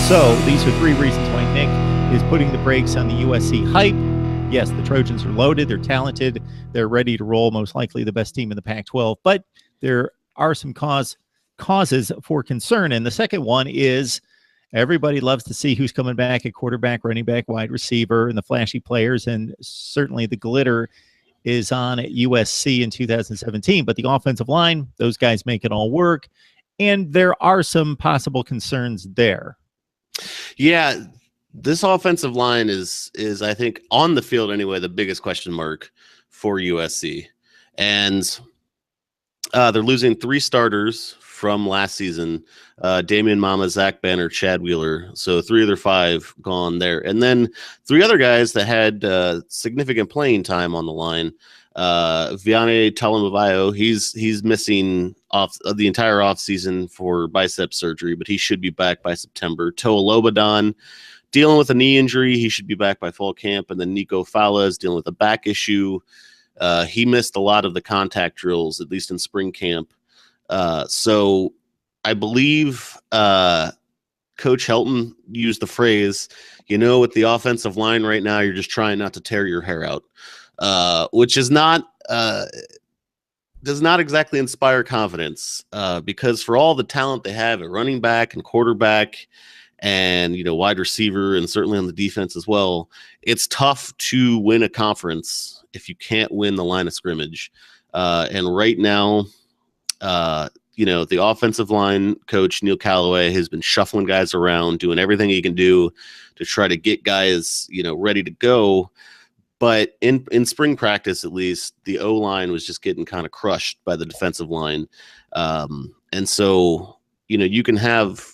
So these are three reasons why Nick is putting the brakes on the USC hype. Yes, the Trojans are loaded. They're talented. They're ready to roll, most likely the best team in the Pac-12. But there are some causes for concern. And the second one is everybody loves to see who's coming back at quarterback, running back, wide receiver, and the flashy players. And certainly the glitter is on at USC in 2017. But the offensive line, those guys make it all work. And there are some possible concerns there. Yeah, this offensive line is I think on the field anyway the biggest question mark for USC, and they're losing three starters from last season: Damian Mama, Zach Banner, Chad Wheeler. So three of their five gone there, and then three other guys that had significant playing time on the line. Viane Talamaivao, he's missing off the entire offseason for bicep surgery, but he should be back by September. Toa Lobendahn dealing with a knee injury, he should be back by fall camp. And then Nico Falah is dealing with a back issue. He missed a lot of the contact drills, at least in spring camp. So I believe Coach Helton used the phrase, with the offensive line right now, you're just trying not to tear your hair out. Which is not does not exactly inspire confidence, because for all the talent they have at running back and quarterback and wide receiver and certainly on the defense as well, it's tough to win a conference if you can't win the line of scrimmage. And right now, the offensive line coach Neil Callaway has been shuffling guys around, doing everything he can do to try to get guys ready to go. But in spring practice, at least, the O-line was just getting kind of crushed by the defensive line. And so, you can have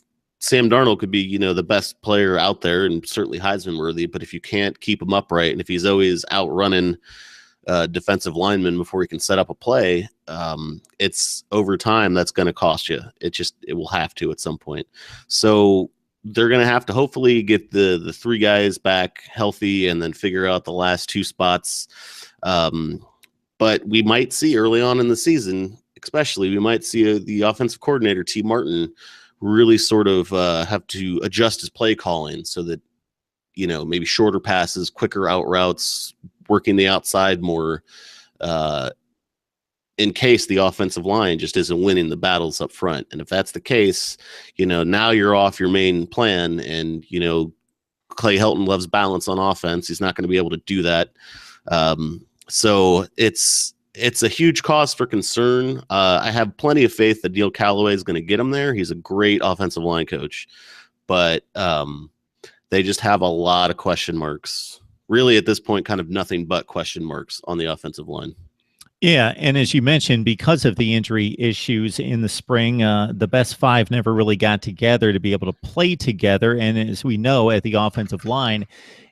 Sam Darnold could be, the best player out there and certainly Heisman worthy. But if you can't keep him upright and if he's always outrunning defensive linemen before he can set up a play, it's over time that's going to cost you. It will have to at some point. So they're going to have to hopefully get the three guys back healthy and then figure out the last two spots. But we might see early on in the season, especially, we might see the offensive coordinator, T. Martin, really sort of have to adjust his play calling so that, maybe shorter passes, quicker out routes, working the outside more, in case the offensive line just isn't winning the battles up front. And if that's the case, now you're off your main plan, and, Clay Helton loves balance on offense. He's not going to be able to do that. So it's a huge cause for concern. I have plenty of faith that Neil Callaway is going to get him there. He's a great offensive line coach, but they just have a lot of question marks. Really, at this point, kind of nothing but question marks on the offensive line. Yeah, and as you mentioned, because of the injury issues in the spring, the best five never really got together to be able to play together. And as we know, at the offensive line,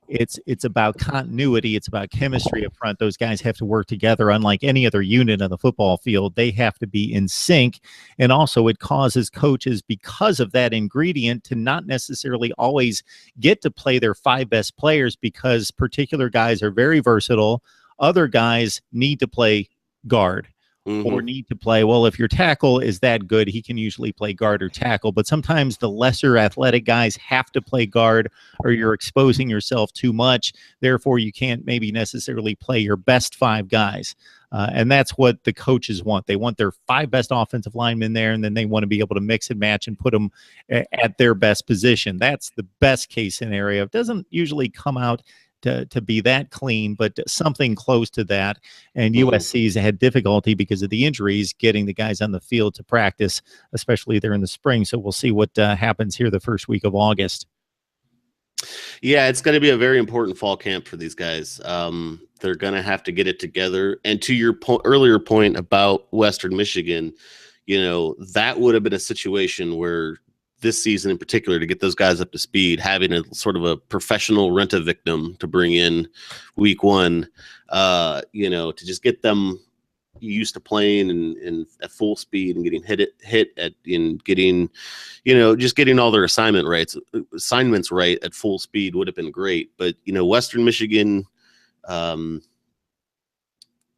it's about continuity. It's about chemistry up front. Those guys have to work together. Unlike any other unit on the football field, they have to be in sync. And also it causes coaches, because of that ingredient, to not necessarily always get to play their five best players, because particular guys are very versatile. Other guys need to play guard or need to play. Well, if your tackle is that good, he can usually play guard or tackle. But sometimes the lesser athletic guys have to play guard, or you're exposing yourself too much. Therefore, you can't maybe necessarily play your best five guys. And that's what the coaches want. They want their five best offensive linemen there, and then they want to be able to mix and match and put them at their best position. That's the best case scenario. It doesn't usually come out to be that clean, but something close to that. And USC's had difficulty because of the injuries getting the guys on the field to practice, especially there in the spring. So we'll see what happens here the first week of August. Yeah, it's going to be a very important fall camp for these guys. They're going to have to get it together. And to your earlier point about Western Michigan, that would have been a situation where this season in particular, to get those guys up to speed, having a sort of a professional rent-a-victim to bring in week one, to just get them used to playing and at full speed and getting hit at getting, just getting all their assignments right at full speed would have been great. But, Western Michigan,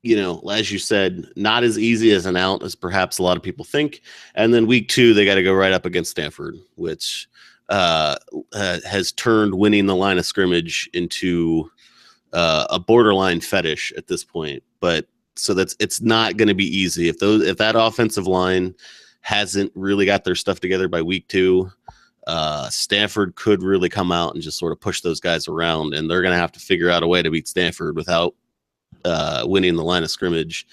as you said, not as easy as an out as perhaps a lot of people think. And then week two, they got to go right up against Stanford, which has turned winning the line of scrimmage into a borderline fetish at this point. But so it's not going to be easy if that offensive line hasn't really got their stuff together by week 2. Stanford could really come out and just sort of push those guys around, and they're going to have to figure out a way to beat Stanford without winning the line of scrimmage.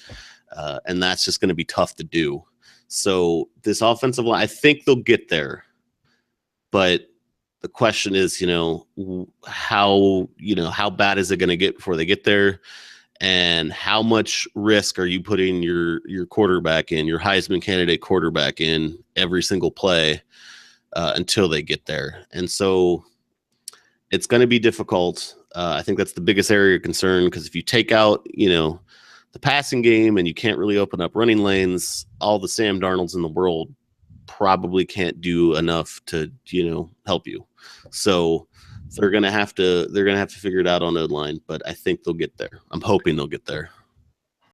And that's just going to be tough to do. So this offensive line, I think they'll get there. But the question is, how bad is it going to get before they get there? And how much risk are you putting your quarterback in, your Heisman candidate quarterback in every single play until they get there? And so it's going to be difficult. I think that's the biggest area of concern, because if you take out, the passing game and you can't really open up running lanes, all the Sam Darnolds in the world probably can't do enough to, help you. So they're going to have to figure it out on O-line, but I think they'll get there. I'm hoping they'll get there.